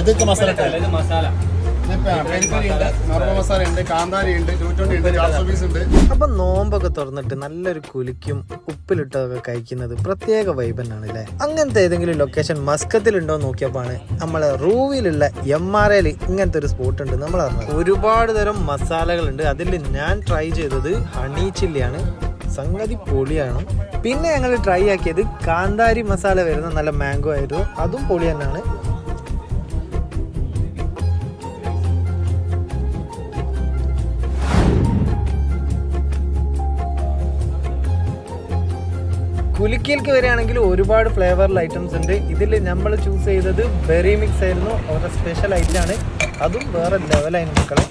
ഇതൊക്കെ മസാല മസാല മസാല ഉണ്ട്, കാന്താരി ഉണ്ട്, ചൂറ്റുണ്ടി ഉണ്ട്, ചാർസോബീസ് ഉണ്ട്. അപ്പൊ നോമ്പൊക്കെ തുറന്നിട്ട് നല്ലൊരു കുലിക്കും ഉപ്പിലിട്ടൊക്കെ കഴിക്കുന്നത് പ്രത്യേക വൈബ് തന്നെയാണ് അല്ലേ. അങ്ങനത്തെ ഏതെങ്കിലും ലൊക്കേഷൻ മസ്കത്തിലുണ്ടോ നോക്കിയപ്പോഴാണ് നമ്മളെ റൂവിലുള്ള MRL ഇങ്ങനത്തെ ഒരു സ്പോട്ട് ഉണ്ട്. നമ്മൾ ഒരുപാട് തരം മസാലകളുണ്ട്. അതിൽ ഞാൻ ട്രൈ ചെയ്തത് ഹണി ചില്ലിയാണ്. സംഗതി പൊളിയാണ്. പിന്നെ ഞങ്ങൾ ട്രൈ ആക്കിയത് കാന്താരി മസാല വരുന്ന നല്ല മാംഗോ ആയിരുന്നു. അതും പൊളി തന്നെയാണ്. കുലുക്കിയിലേക്ക് വരികയാണെങ്കിൽ ഒരുപാട് ഫ്ലേവറിൽ ഐറ്റംസ് ഉണ്ട്. ഇതിൽ നമ്മൾ ചൂസ് ചെയ്തത് ബെറി മിക്സ് ആയിരുന്നു. അവരുടെ സ്പെഷ്യൽ ഐറ്റമാണ്. അതും വേറെ ലെവലായിരുന്നു മക്കളെ.